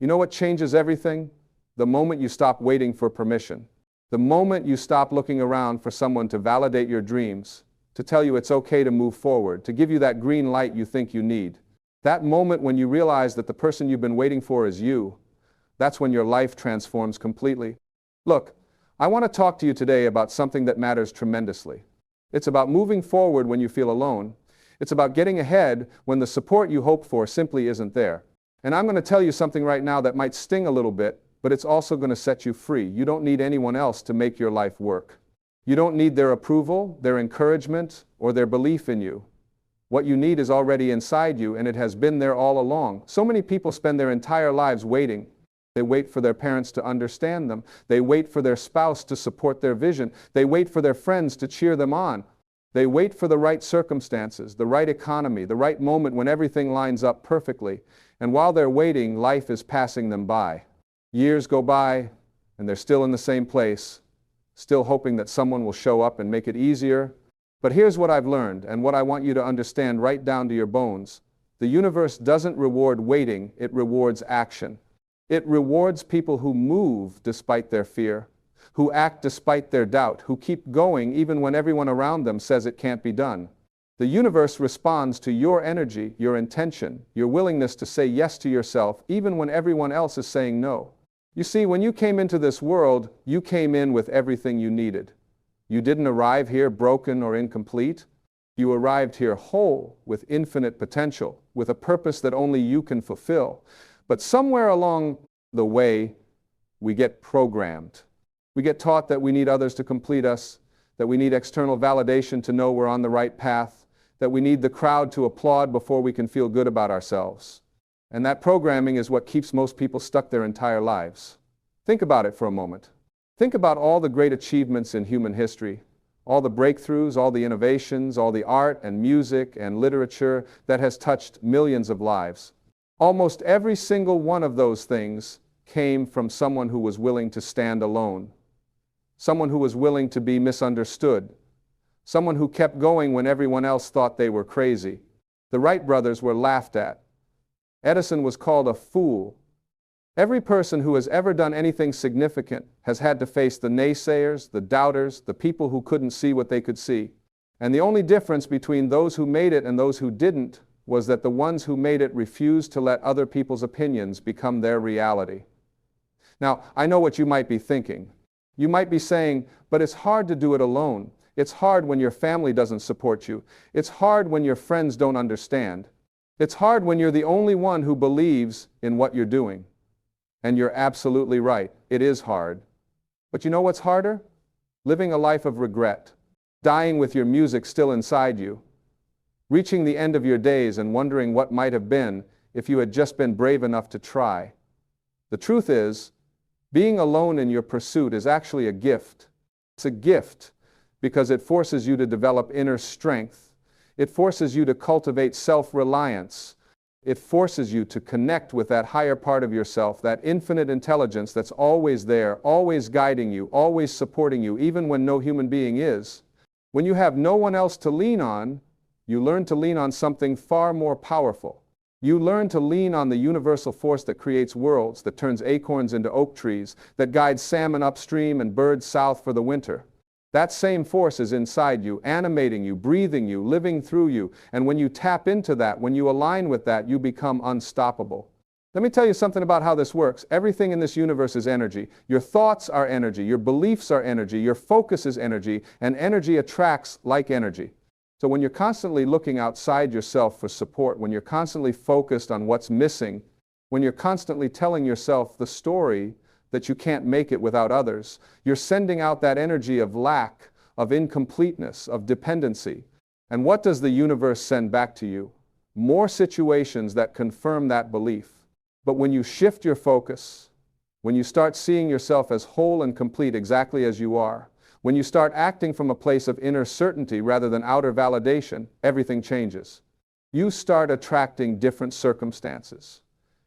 You know what changes everything? The moment you stop waiting for permission. The moment you stop looking around for someone to validate your dreams, to tell you it's okay to move forward, to give you that green light you think you need. That moment when you realize that the person you've been waiting for is you, that's when your life transforms completely. Look, I want to talk to you today about something that matters tremendously. It's about moving forward when you feel alone. It's about getting ahead when the support you hope for simply isn't there. And I'm going to tell you something right now that might sting a little bit, but it's also going to set you free. You don't need anyone else to make your life work. You don't need their approval, their encouragement, or their belief in you. What you need is already inside you, and it has been there all along. So many people spend their entire lives waiting. They wait for their parents to understand them. They wait for their spouse to support their vision. They wait for their friends to cheer them on. They wait for the right circumstances, the right economy, the right moment when everything lines up perfectly. And while they're waiting, life is passing them by. Years go by, and they're still in the same place, still hoping that someone will show up and make it easier. But here's what I've learned, and what I want you to understand right down to your bones. The universe doesn't reward waiting, it rewards action. It rewards people who move despite their fear, who act despite their doubt, who keep going even when everyone around them says it can't be done. The universe responds to your energy, your intention, your willingness to say yes to yourself, even when everyone else is saying no. You see, when you came into this world, you came in with everything you needed. You didn't arrive here broken or incomplete. You arrived here whole, with infinite potential, with a purpose that only you can fulfill. But somewhere along the way, we get programmed. We get taught that we need others to complete us, that we need external validation to know we're on the right path, that we need the crowd to applaud before we can feel good about ourselves. And that programming is what keeps most people stuck their entire lives. Think about it for a moment. Think about all the great achievements in human history, all the breakthroughs, all the innovations, all the art and music and literature that has touched millions of lives. Almost every single one of those things came from someone who was willing to stand alone, someone who was willing to be misunderstood, someone who kept going when everyone else thought they were crazy. The Wright brothers were laughed at. Edison was called a fool. Every person who has ever done anything significant has had to face the naysayers, the doubters, the people who couldn't see what they could see. And the only difference between those who made it and those who didn't was that the ones who made it refused to let other people's opinions become their reality. Now, I know what you might be thinking. You might be saying, but it's hard to do it alone. It's hard when your family doesn't support you. It's hard when your friends don't understand. It's hard when you're the only one who believes in what you're doing. And you're absolutely right. It is hard. But you know what's harder? Living a life of regret. Dying with your music still inside you. Reaching the end of your days and wondering what might have been if you had just been brave enough to try. The truth is, being alone in your pursuit is actually a gift. It's a gift because it forces you to develop inner strength. It forces you to cultivate self-reliance. It forces you to connect with that higher part of yourself, that infinite intelligence that's always there, always guiding you, always supporting you, even when no human being is. When you have no one else to lean on, you learn to lean on something far more powerful. You learn to lean on the universal force that creates worlds, that turns acorns into oak trees, that guides salmon upstream and birds south for the winter. That same force is inside you, animating you, breathing you, living through you. And when you tap into that, when you align with that, you become unstoppable. Let me tell you something about how this works. Everything in this universe is energy. Your thoughts are energy. Your beliefs are energy. Your focus is energy. And energy attracts like energy. So when you're constantly looking outside yourself for support, when you're constantly focused on what's missing, when you're constantly telling yourself the story that you can't make it without others, you're sending out that energy of lack, of incompleteness, of dependency. And what does the universe send back to you? More situations that confirm that belief. But when you shift your focus, when you start seeing yourself as whole and complete exactly as you are, when you start acting from a place of inner certainty rather than outer validation, everything changes. You start attracting different circumstances.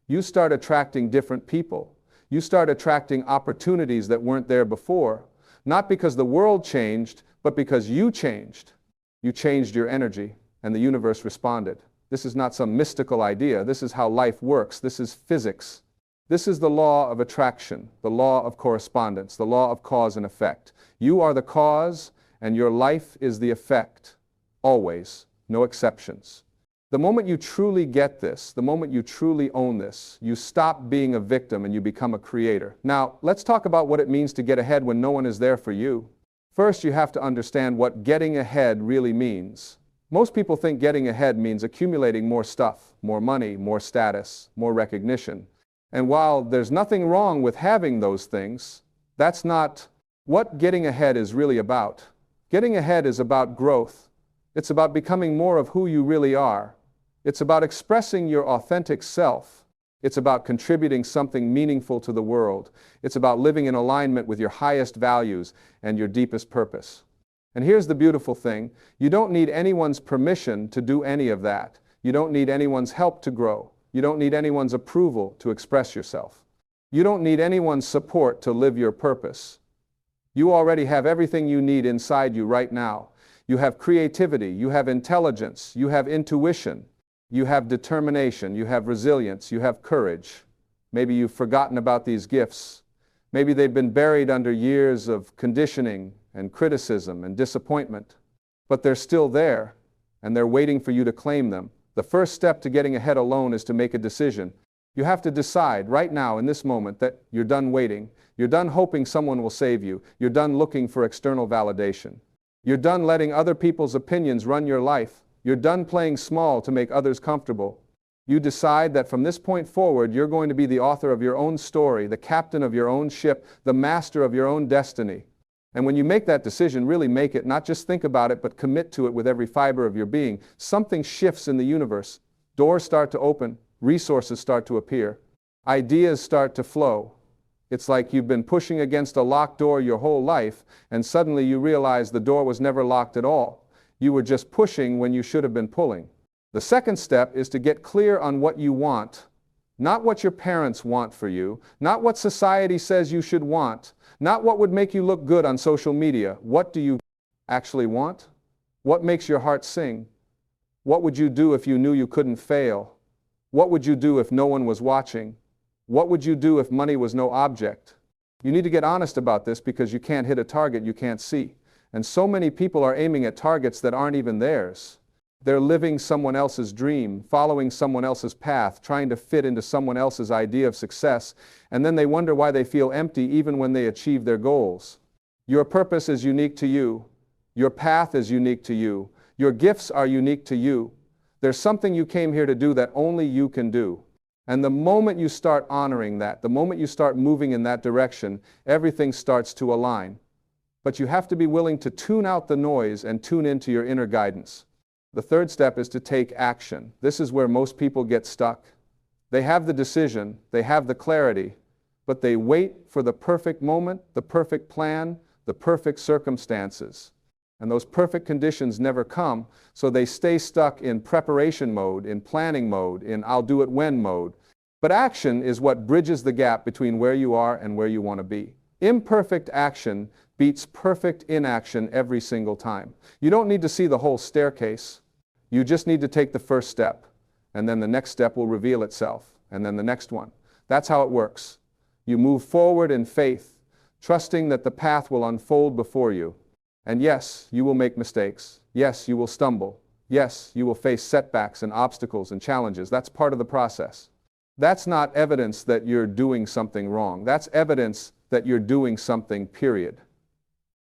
You start attracting different people. You start attracting opportunities that weren't there before, not because the world changed, but because you changed. You changed your energy, and the universe responded. This is not some mystical idea. This is how life works. This is physics. This is the law of attraction, the law of correspondence, the law of cause and effect. You are the cause, and your life is the effect. Always, no exceptions. The moment you truly get this, the moment you truly own this, you stop being a victim and you become a creator. Now, let's talk about what it means to get ahead when no one is there for you. First, you have to understand what getting ahead really means. Most people think getting ahead means accumulating more stuff, more money, more status, more recognition. And while there's nothing wrong with having those things, that's not what getting ahead is really about. Getting ahead is about growth. It's about becoming more of who you really are. It's about expressing your authentic self. It's about contributing something meaningful to the world. It's about living in alignment with your highest values and your deepest purpose. And here's the beautiful thing. You don't need anyone's permission to do any of that. You don't need anyone's help to grow. You don't need anyone's approval to express yourself. You don't need anyone's support to live your purpose. You already have everything you need inside you right now. You have creativity, you have intelligence, you have intuition, you have determination, you have resilience, you have courage. Maybe you've forgotten about these gifts. Maybe they've been buried under years of conditioning and criticism and disappointment. But they're still there, and they're waiting for you to claim them. The first step to getting ahead alone is to make a decision. You have to decide right now in this moment that you're done waiting. You're done hoping someone will save you. You're done looking for external validation. You're done letting other people's opinions run your life. You're done playing small to make others comfortable. You decide that from this point forward, you're going to be the author of your own story, the captain of your own ship, the master of your own destiny. And when you make that decision, really make it, not just think about it, but commit to it with every fiber of your being. Something shifts in the universe. Doors start to open. Resources start to appear. Ideas start to flow. It's like you've been pushing against a locked door your whole life, and suddenly you realize the door was never locked at all. You were just pushing when you should have been pulling. The second step is to get clear on what you want. Not what your parents want for you, not what society says you should want, not what would make you look good on social media. What do you actually want? What makes your heart sing? What would you do if you knew you couldn't fail? What would you do if no one was watching? What would you do if money was no object? You need to get honest about this because you can't hit a target you can't see. And so many people are aiming at targets that aren't even theirs. They're living someone else's dream, following someone else's path, trying to fit into someone else's idea of success, and then they wonder why they feel empty even when they achieve their goals. Your purpose is unique to you. Your path is unique to you. Your gifts are unique to you. There's something you came here to do that only you can do. And the moment you start honoring that, the moment you start moving in that direction, everything starts to align. But you have to be willing to tune out the noise and tune into your inner guidance. The third step is to take action. This is where most people get stuck. They have the decision, they have the clarity, but they wait for the perfect moment, the perfect plan, the perfect circumstances. And those perfect conditions never come, so they stay stuck in preparation mode, in planning mode, in I'll do it when mode. But action is what bridges the gap between where you are and where you want to be. Imperfect action beats perfect inaction every single time. You don't need to see the whole staircase. You just need to take the first step, and then the next step will reveal itself, and then the next one. That's how it works. You move forward in faith, trusting that the path will unfold before you. And yes, you will make mistakes. Yes, you will stumble. Yes, you will face setbacks and obstacles and challenges. That's part of the process. That's not evidence that you're doing something wrong. That's evidence that you're doing something, period.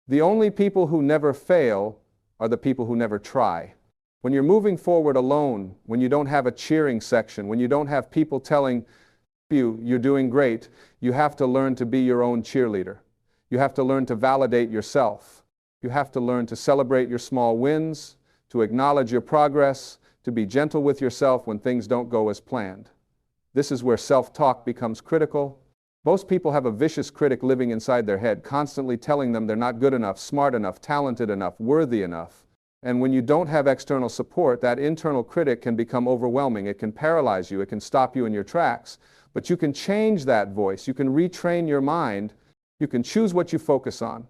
The only people who never fail are the people who never try. When you're moving forward alone, when you don't have a cheering section, when you don't have people telling you you're doing great, you have to learn to be your own cheerleader. You have to learn to validate yourself. You have to learn to celebrate your small wins, to acknowledge your progress, to be gentle with yourself when things don't go as planned. This is where self-talk becomes critical. Most people have a vicious critic living inside their head, constantly telling them they're not good enough, smart enough, talented enough, worthy enough. And when you don't have external support, that internal critic can become overwhelming. It can paralyze you. It can stop you in your tracks. But you can change that voice. You can retrain your mind. You can choose what you focus on.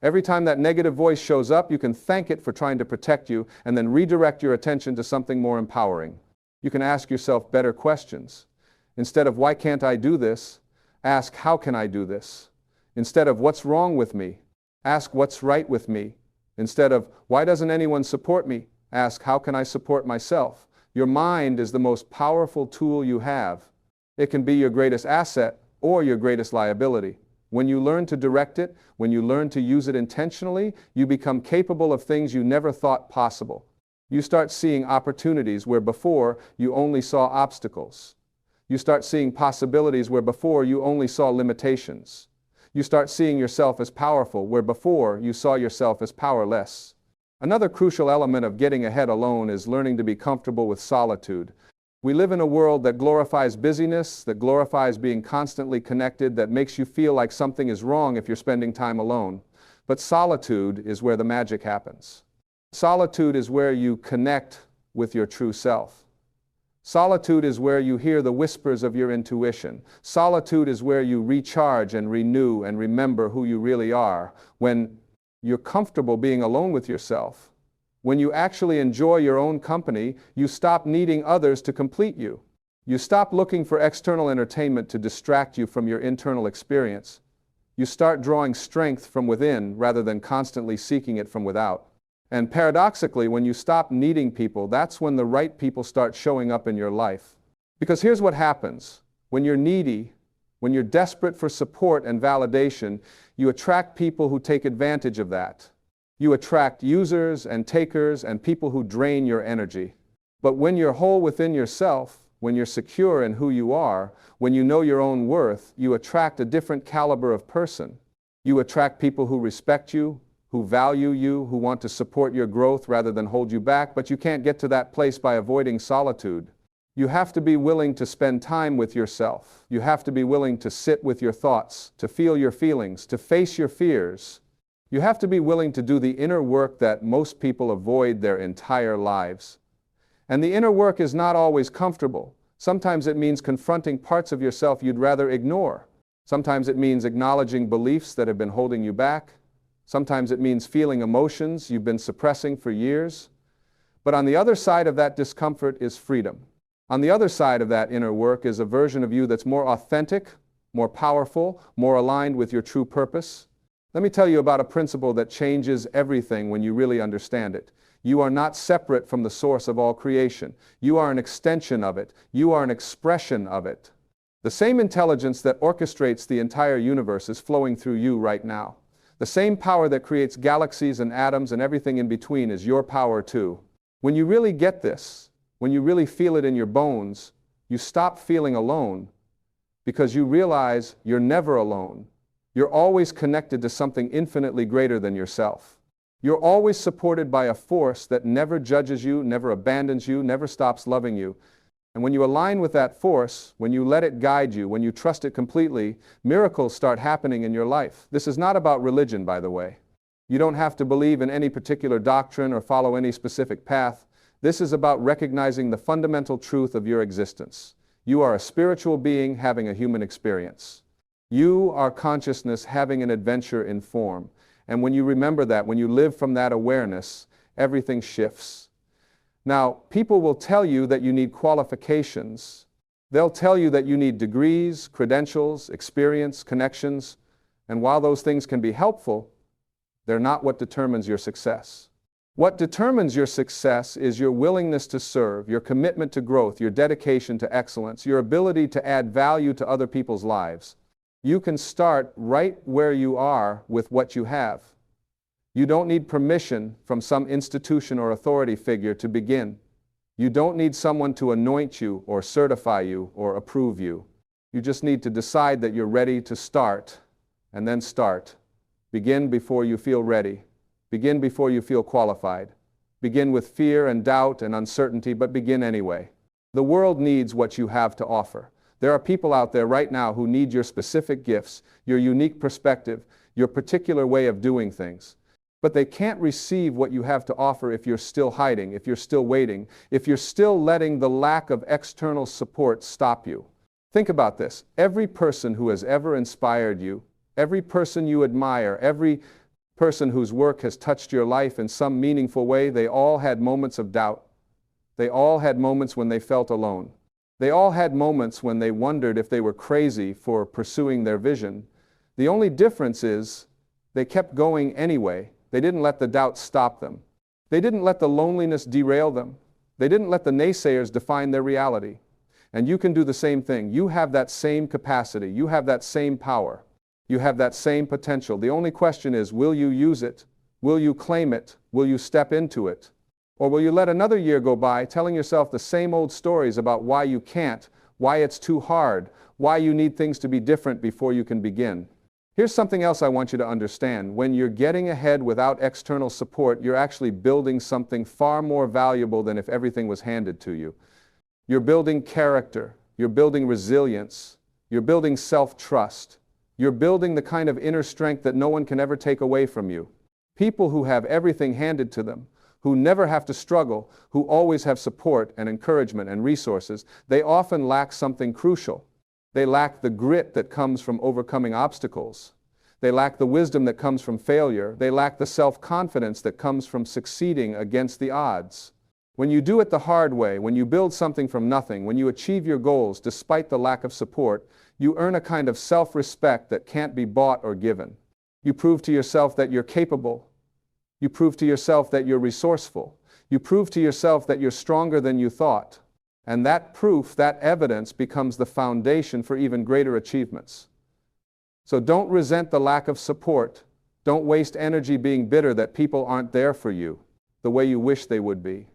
Every time that negative voice shows up, you can thank it for trying to protect you and then redirect your attention to something more empowering. You can ask yourself better questions. Instead of, why can't I do this? Ask, how can I do this? Instead of what's wrong with me, ask what's right with me. Instead of why doesn't anyone support me, ask how can I support myself? Your mind is the most powerful tool you have. It can be your greatest asset or your greatest liability. When you learn to direct it, when you learn to use it intentionally, you become capable of things you never thought possible. You start seeing opportunities where before you only saw obstacles. You start seeing possibilities where before you only saw limitations. You start seeing yourself as powerful where before you saw yourself as powerless. Another crucial element of getting ahead alone is learning to be comfortable with solitude. We live in a world that glorifies busyness, that glorifies being constantly connected, that makes you feel like something is wrong if you're spending time alone. But solitude is where the magic happens. Solitude is where you connect with your true self. Solitude is where you hear the whispers of your intuition. Solitude is where you recharge and renew and remember who you really are. When you're comfortable being alone with yourself, when you actually enjoy your own company, you stop needing others to complete you. You stop looking for external entertainment to distract you from your internal experience. You start drawing strength from within rather than constantly seeking it from without. And paradoxically, when you stop needing people, that's when the right people start showing up in your life. Because here's what happens. When you're needy, when you're desperate for support and validation, you attract people who take advantage of that. You attract users and takers and people who drain your energy. But when you're whole within yourself, when you're secure in who you are, when you know your own worth, you attract a different caliber of person. You attract people who respect you, who value you, who want to support your growth rather than hold you back, but you can't get to that place by avoiding solitude. You have to be willing to spend time with yourself. You have to be willing to sit with your thoughts, to feel your feelings, to face your fears. You have to be willing to do the inner work that most people avoid their entire lives. And the inner work is not always comfortable. Sometimes it means confronting parts of yourself you'd rather ignore. Sometimes it means acknowledging beliefs that have been holding you back. Sometimes it means feeling emotions you've been suppressing for years. But on the other side of that discomfort is freedom. On the other side of that inner work is a version of you that's more authentic, more powerful, more aligned with your true purpose. Let me tell you about a principle that changes everything when you really understand it. You are not separate from the source of all creation. You are an extension of it. You are an expression of it. The same intelligence that orchestrates the entire universe is flowing through you right now. The same power that creates galaxies and atoms and everything in between is your power too. When you really get this, when you really feel it in your bones, you stop feeling alone because you realize you're never alone. You're always connected to something infinitely greater than yourself. You're always supported by a force that never judges you, never abandons you, never stops loving you. And when you align with that force, when you let it guide you, when you trust it completely, miracles start happening in your life. This is not about religion, by the way. You don't have to believe in any particular doctrine or follow any specific path. This is about recognizing the fundamental truth of your existence. You are a spiritual being having a human experience. You are consciousness having an adventure in form. And when you remember that, when you live from that awareness, everything shifts. Now, people will tell you that you need qualifications. They'll tell you that you need degrees, credentials, experience, connections. And while those things can be helpful, they're not what determines your success. What determines your success is your willingness to serve, your commitment to growth, your dedication to excellence, your ability to add value to other people's lives. You can start right where you are with what you have. You don't need permission from some institution or authority figure to begin. You don't need someone to anoint you or certify you or approve you. You just need to decide that you're ready to start, and then start. Begin before you feel ready. Begin before you feel qualified. Begin with fear and doubt and uncertainty, but begin anyway. The world needs what you have to offer. There are people out there right now who need your specific gifts, your unique perspective, your particular way of doing things. But they can't receive what you have to offer if you're still hiding, if you're still waiting, if you're still letting the lack of external support stop you. Think about this. Every person who has ever inspired you, every person you admire, every person whose work has touched your life in some meaningful way, they all had moments of doubt. They all had moments when they felt alone. They all had moments when they wondered if they were crazy for pursuing their vision. The only difference is they kept going anyway. They didn't let the doubt stop them. They didn't let the loneliness derail them. They didn't let the naysayers define their reality. And you can do the same thing. You have that same capacity. You have that same power. You have that same potential. The only question is, will you use it? Will you claim it? Will you step into it? Or will you let another year go by telling yourself the same old stories about why you can't, why it's too hard, why you need things to be different before you can begin? Here's something else I want you to understand. When you're getting ahead without external support, you're actually building something far more valuable than if everything was handed to you. You're building character. You're building resilience. You're building self-trust. You're building the kind of inner strength that no one can ever take away from you. People who have everything handed to them, who never have to struggle, who always have support and encouragement and resources, they often lack something crucial. They lack the grit that comes from overcoming obstacles. They lack the wisdom that comes from failure. They lack the self-confidence that comes from succeeding against the odds. When you do it the hard way, when you build something from nothing, when you achieve your goals despite the lack of support, you earn a kind of self-respect that can't be bought or given. You prove to yourself that you're capable. You prove to yourself that you're resourceful. You prove to yourself that you're stronger than you thought. And that proof, that evidence, becomes the foundation for even greater achievements. So don't resent the lack of support. Don't waste energy being bitter that people aren't there for you the way you wish they would be.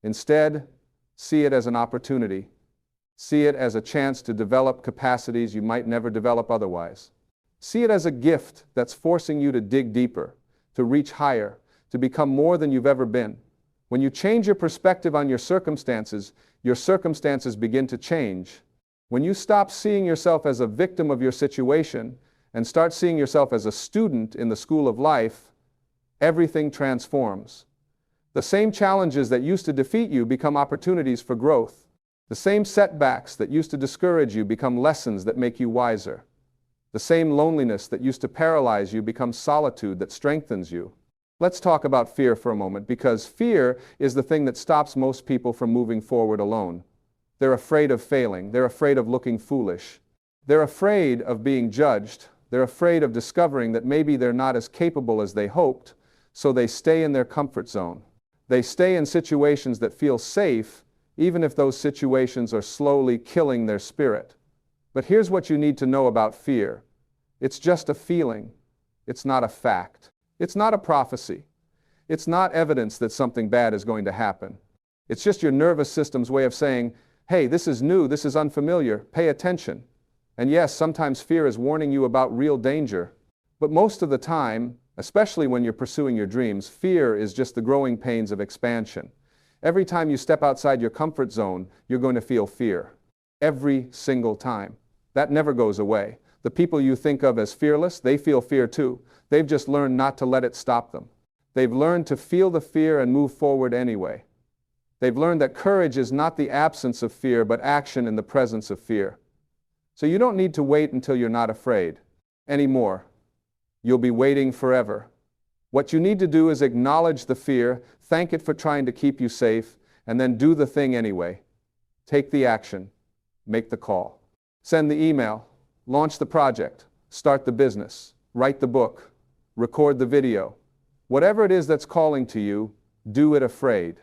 Instead, see it as an opportunity. See it as a chance to develop capacities you might never develop otherwise. See it as a gift that's forcing you to dig deeper, to reach higher, to become more than you've ever been. When you change your perspective on your circumstances begin to change. When you stop seeing yourself as a victim of your situation and start seeing yourself as a student in the school of life, everything transforms. The same challenges that used to defeat you become opportunities for growth. The same setbacks that used to discourage you become lessons that make you wiser. The same loneliness that used to paralyze you becomes solitude that strengthens you. Let's talk about fear for a moment, because fear is the thing that stops most people from moving forward alone. They're afraid of failing. They're afraid of looking foolish. They're afraid of being judged. They're afraid of discovering that maybe they're not as capable as they hoped, so they stay in their comfort zone. They stay in situations that feel safe, even if those situations are slowly killing their spirit. But here's what you need to know about fear. It's just a feeling. It's not a fact. It's not a prophecy. It's not evidence that something bad is going to happen. It's just your nervous system's way of saying, hey, this is new, this is unfamiliar, pay attention. And yes, sometimes fear is warning you about real danger. But most of the time, especially when you're pursuing your dreams, fear is just the growing pains of expansion. Every time you step outside your comfort zone, you're going to feel fear. Every single time. That never goes away. The people you think of as fearless, they feel fear too. They've just learned not to let it stop them. They've learned to feel the fear and move forward anyway. They've learned that courage is not the absence of fear, but action in the presence of fear. So you don't need to wait until you're not afraid anymore. You'll be waiting forever. What you need to do is acknowledge the fear, thank it for trying to keep you safe, and then do the thing anyway. Take the action. Make the call. Send the email. Launch the project. Start the business. Write the book. Record the video. Whatever it is that's calling to you, do it afraid.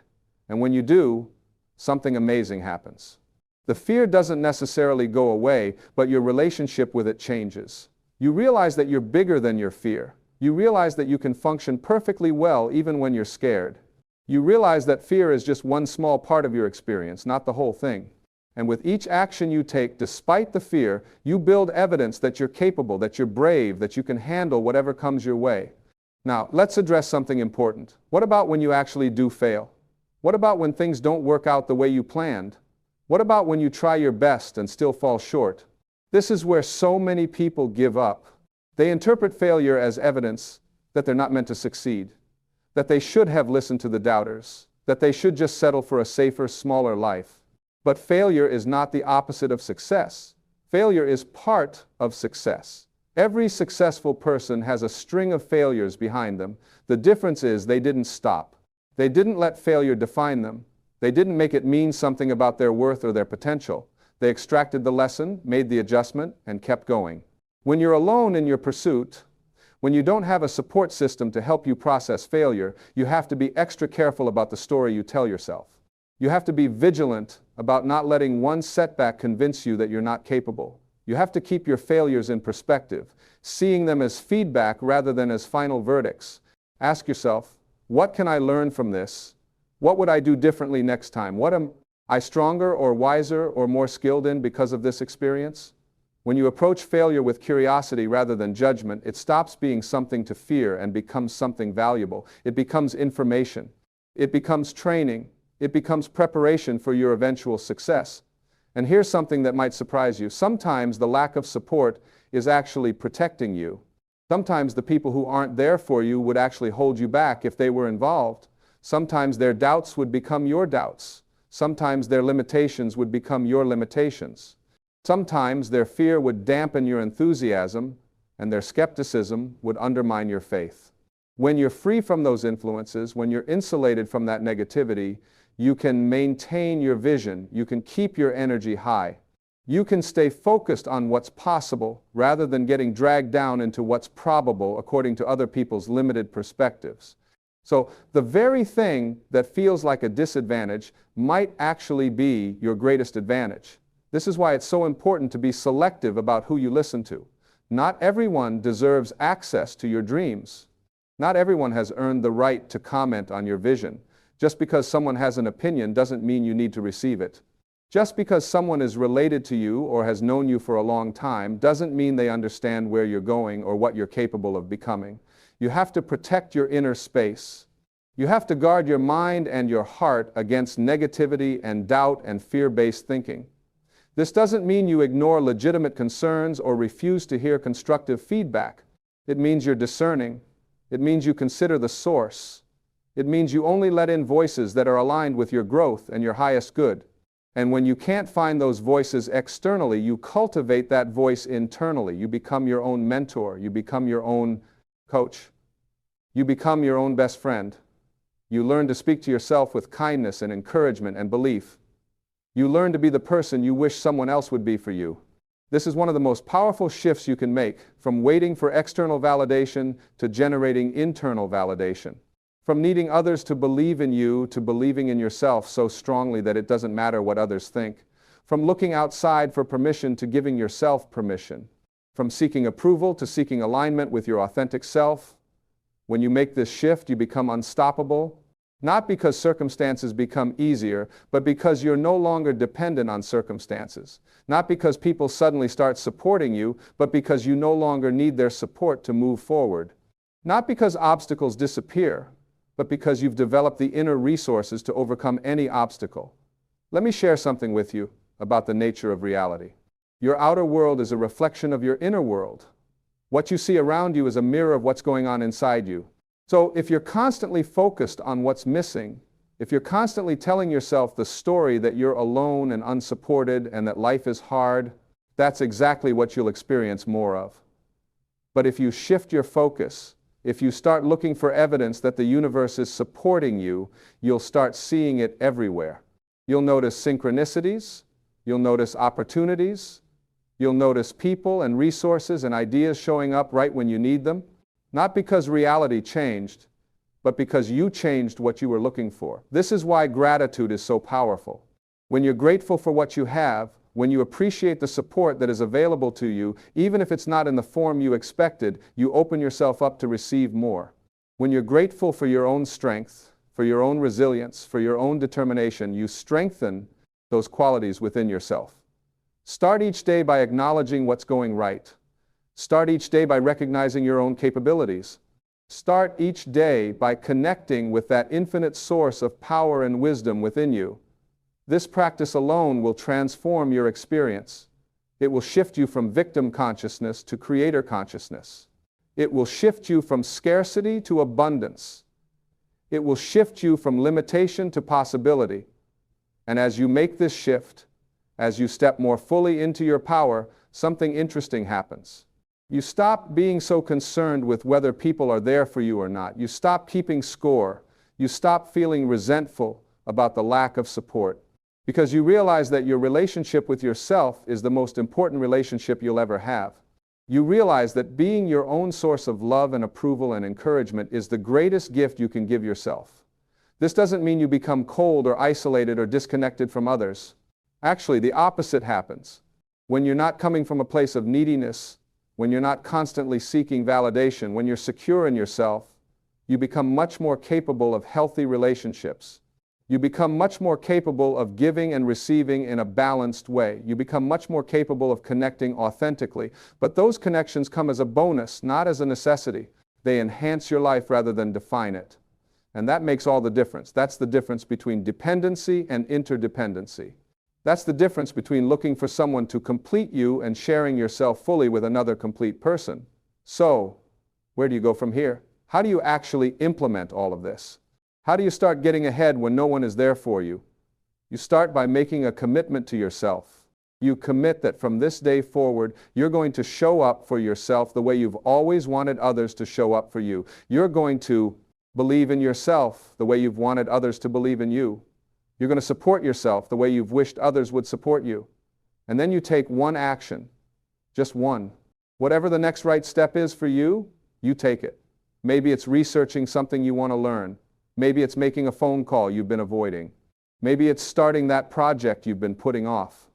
And when you do, something amazing happens. The fear doesn't necessarily go away, but your relationship with it changes. You realize that you're bigger than your fear. You realize that you can function perfectly well even when you're scared. You realize that fear is just one small part of your experience, not the whole thing. And with each action you take, despite the fear, you build evidence that you're capable, that you're brave, that you can handle whatever comes your way. Now, let's address something important. What about when you actually do fail? What about when things don't work out the way you planned? What about when you try your best and still fall short? This is where so many people give up. They interpret failure as evidence that they're not meant to succeed, that they should have listened to the doubters, that they should just settle for a safer, smaller life. But failure is not the opposite of success. Failure is part of success. Every successful person has a string of failures behind them. The difference is they didn't stop. They didn't let failure define them. They didn't make it mean something about their worth or their potential. They extracted the lesson, made the adjustment, and kept going. When you're alone in your pursuit, when you don't have a support system to help you process failure, you have to be extra careful about the story you tell yourself. You have to be vigilant about not letting one setback convince you that you're not capable. You have to keep your failures in perspective, seeing them as feedback rather than as final verdicts. Ask yourself, what can I learn from this? What would I do differently next time? What am I stronger or wiser or more skilled in because of this experience? When you approach failure with curiosity rather than judgment, it stops being something to fear and becomes something valuable. It becomes information. It becomes training. It becomes preparation for your eventual success. And here's something that might surprise you. Sometimes the lack of support is actually protecting you. Sometimes the people who aren't there for you would actually hold you back if they were involved. Sometimes their doubts would become your doubts. Sometimes their limitations would become your limitations. Sometimes their fear would dampen your enthusiasm, and their skepticism would undermine your faith. When you're free from those influences, when you're insulated from that negativity, you can maintain your vision, you can keep your energy high. You can stay focused on what's possible rather than getting dragged down into what's probable according to other people's limited perspectives. So the very thing that feels like a disadvantage might actually be your greatest advantage. This is why it's so important to be selective about who you listen to. Not everyone deserves access to your dreams. Not everyone has earned the right to comment on your vision. Just because someone has an opinion doesn't mean you need to receive it. Just because someone is related to you or has known you for a long time doesn't mean they understand where you're going or what you're capable of becoming. You have to protect your inner space. You have to guard your mind and your heart against negativity and doubt and fear-based thinking. This doesn't mean you ignore legitimate concerns or refuse to hear constructive feedback. It means you're discerning. It means you consider the source. It means you only let in voices that are aligned with your growth and your highest good. And when you can't find those voices externally, you cultivate that voice internally. You become your own mentor. You become your own coach. You become your own best friend. You learn to speak to yourself with kindness and encouragement and belief. You learn to be the person you wish someone else would be for you. This is one of the most powerful shifts you can make, from waiting for external validation to generating internal validation. From needing others to believe in you to believing in yourself so strongly that it doesn't matter what others think. From looking outside for permission to giving yourself permission. From seeking approval to seeking alignment with your authentic self. When you make this shift, you become unstoppable. Not because circumstances become easier, but because you're no longer dependent on circumstances. Not because people suddenly start supporting you, but because you no longer need their support to move forward. Not because obstacles disappear, but because you've developed the inner resources to overcome any obstacle. Let me share something with you about the nature of reality. Your outer world is a reflection of your inner world. What you see around you is a mirror of what's going on inside you. So if you're constantly focused on what's missing, if you're constantly telling yourself the story that you're alone and unsupported and that life is hard, that's exactly what you'll experience more of. But if you shift your focus, if you start looking for evidence that the universe is supporting you, you'll start seeing it everywhere. You'll notice synchronicities, you'll notice opportunities, you'll notice people and resources and ideas showing up right when you need them. Not because reality changed, but because you changed what you were looking for. This is why gratitude is so powerful. When you're grateful for what you have, when you appreciate the support that is available to you, even if it's not in the form you expected, you open yourself up to receive more. When you're grateful for your own strength, for your own resilience, for your own determination, you strengthen those qualities within yourself. Start each day by acknowledging what's going right. Start each day by recognizing your own capabilities. Start each day by connecting with that infinite source of power and wisdom within you. This practice alone will transform your experience. It will shift you from victim consciousness to creator consciousness. It will shift you from scarcity to abundance. It will shift you from limitation to possibility. And as you make this shift, as you step more fully into your power, something interesting happens. You stop being so concerned with whether people are there for you or not. You stop keeping score. You stop feeling resentful about the lack of support. Because you realize that your relationship with yourself is the most important relationship you'll ever have. You realize that being your own source of love and approval and encouragement is the greatest gift you can give yourself. This doesn't mean you become cold or isolated or disconnected from others. Actually, the opposite happens. When you're not coming from a place of neediness, when you're not constantly seeking validation, when you're secure in yourself, you become much more capable of healthy relationships. You become much more capable of giving and receiving in a balanced way. You become much more capable of connecting authentically. But those connections come as a bonus, not as a necessity. They enhance your life rather than define it. And that makes all the difference. That's the difference between dependency and interdependency. That's the difference between looking for someone to complete you and sharing yourself fully with another complete person. So, where do you go from here? How do you actually implement all of this? How do you start getting ahead when no one is there for you? You start by making a commitment to yourself. You commit that from this day forward, you're going to show up for yourself the way you've always wanted others to show up for you. You're going to believe in yourself the way you've wanted others to believe in you. You're going to support yourself the way you've wished others would support you. And then you take one action, just one. Whatever the next right step is for you, you take it. Maybe it's researching something you want to learn. Maybe it's making a phone call you've been avoiding. Maybe it's starting that project you've been putting off.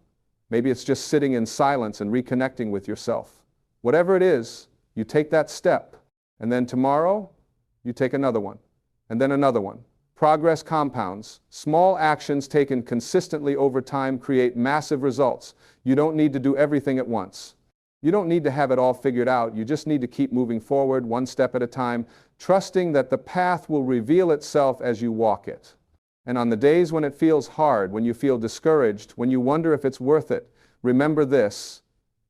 Maybe it's just sitting in silence and reconnecting with yourself. Whatever it is, you take that step, and then tomorrow, you take another one, and then another one. Progress compounds. Small actions taken consistently over time create massive results. You don't need to do everything at once. You don't need to have it all figured out. You just need to keep moving forward one step at a time, trusting that the path will reveal itself as you walk it. And on the days when it feels hard, when you feel discouraged, when you wonder if it's worth it, remember this: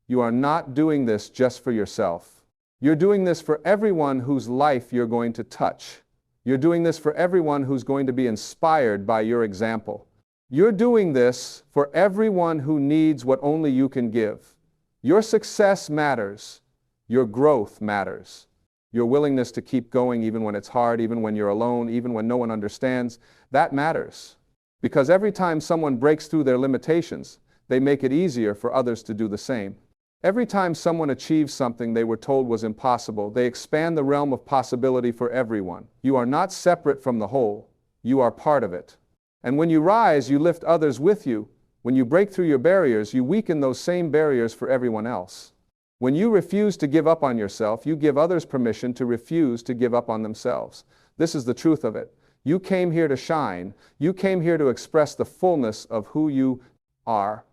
you are not doing this just for yourself. You're doing this for everyone whose life you're going to touch. You're doing this for everyone who's going to be inspired by your example. You're doing this for everyone who needs what only you can give. Your success matters. Your growth matters. Your willingness to keep going even when it's hard, even when you're alone, even when no one understands, that matters. Because every time someone breaks through their limitations, they make it easier for others to do the same. Every time someone achieves something they were told was impossible, they expand the realm of possibility for everyone. You are not separate from the whole. You are part of it. And when you rise, you lift others with you. When you break through your barriers, you weaken those same barriers for everyone else. When you refuse to give up on yourself, you give others permission to refuse to give up on themselves. This is the truth of it. You came here to shine. You came here to express the fullness of who you are.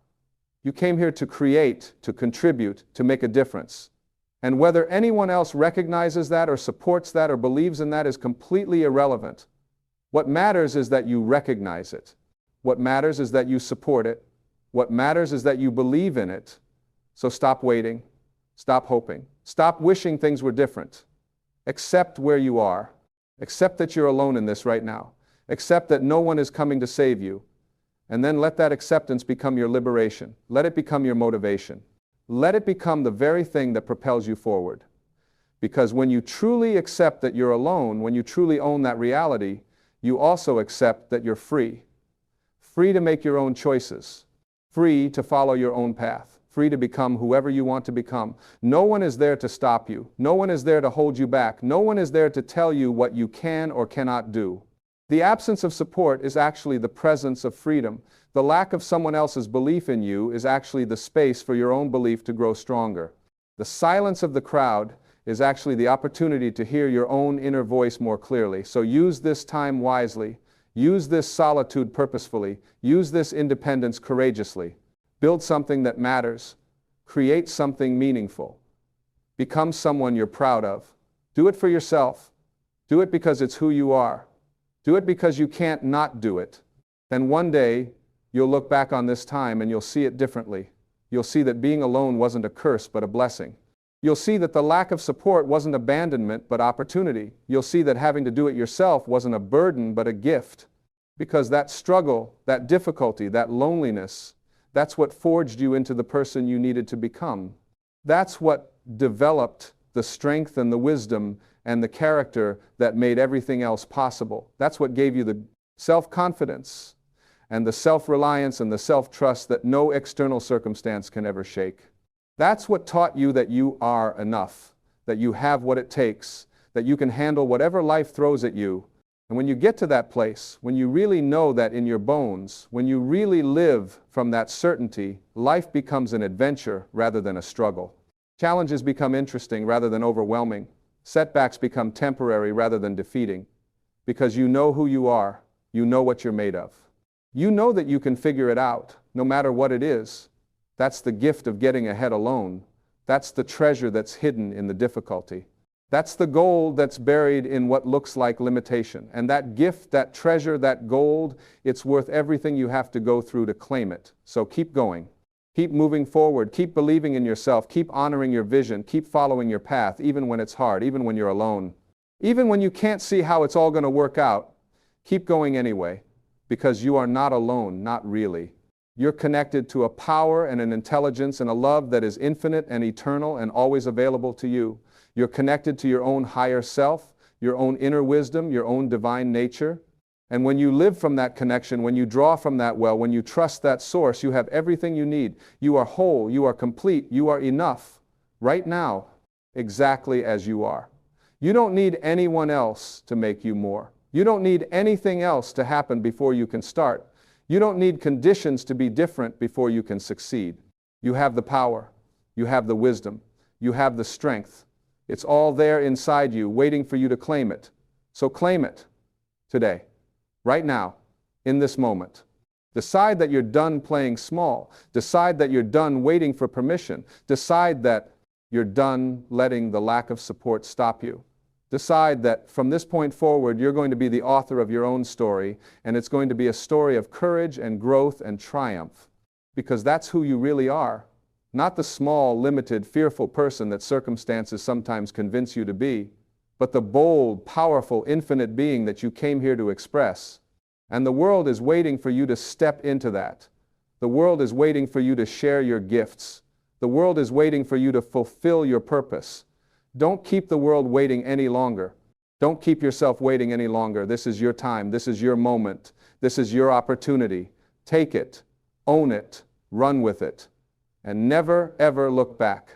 You came here to create, to contribute, to make a difference. And whether anyone else recognizes that or supports that or believes in that is completely irrelevant. What matters is that you recognize it. What matters is that you support it. What matters is that you believe in it. So stop waiting. Stop hoping. Stop wishing things were different. Accept where you are. Accept that you're alone in this right now. Accept that no one is coming to save you. And then let that acceptance become your liberation. Let it become your motivation. Let it become the very thing that propels you forward. Because when you truly accept that you're alone, when you truly own that reality, you also accept that you're free. Free to make your own choices. Free to follow your own path. Free to become whoever you want to become. No one is there to stop you. No one is there to hold you back. No one is there to tell you what you can or cannot do. The absence of support is actually the presence of freedom. The lack of someone else's belief in you is actually the space for your own belief to grow stronger. The silence of the crowd is actually the opportunity to hear your own inner voice more clearly. So use this time wisely. Use this solitude purposefully. Use this independence courageously. Build something that matters. Create something meaningful. Become someone you're proud of. Do it for yourself. Do it because it's who you are. Do it because you can't not do it. Then one day, you'll look back on this time and you'll see it differently. You'll see that being alone wasn't a curse, but a blessing. You'll see that the lack of support wasn't abandonment, but opportunity. You'll see that having to do it yourself wasn't a burden, but a gift. Because that struggle, that difficulty, that loneliness, that's what forged you into the person you needed to become. That's what developed the strength and the wisdom and the character that made everything else possible. That's what gave you the self-confidence and the self-reliance and the self-trust that no external circumstance can ever shake. That's what taught you that you are enough, that you have what it takes, that you can handle whatever life throws at you. And when you get to that place, when you really know that in your bones, when you really live from that certainty, life becomes an adventure rather than a struggle. Challenges become interesting rather than overwhelming. Setbacks become temporary rather than defeating. Because you know who you are, you know what you're made of. You know that you can figure it out, no matter what it is. That's the gift of getting ahead alone. That's the treasure that's hidden in the difficulty. That's the gold that's buried in what looks like limitation. And that gift, that treasure, that gold, it's worth everything you have to go through to claim it. So keep going. Keep moving forward. Keep believing in yourself. Keep honoring your vision. Keep following your path, even when it's hard, even when you're alone. Even when you can't see how it's all going to work out, keep going anyway. Because you are not alone, not really. You're connected to a power and an intelligence and a love that is infinite and eternal and always available to you. You're connected to your own higher self, your own inner wisdom, your own divine nature. And when you live from that connection, when you draw from that well, when you trust that source, you have everything you need. You are whole, you are complete, you are enough, right now, exactly as you are. You don't need anyone else to make you more. You don't need anything else to happen before you can start. You don't need conditions to be different before you can succeed. You have the power. You have the wisdom. You have the strength. It's all there inside you, waiting for you to claim it. So claim it today, right now, in this moment. Decide that you're done playing small. Decide that you're done waiting for permission. Decide that you're done letting the lack of support stop you. Decide that from this point forward, you're going to be the author of your own story, and it's going to be a story of courage and growth and triumph, because that's who you really are, not the small, limited, fearful person that circumstances sometimes convince you to be, but the bold, powerful, infinite being that you came here to express. And the world is waiting for you to step into that. The world is waiting for you to share your gifts. The world is waiting for you to fulfill your purpose. Don't keep the world waiting any longer. Don't keep yourself waiting any longer. This is your time. This is your moment. This is your opportunity. Take it, own it, run with it, and never, ever look back.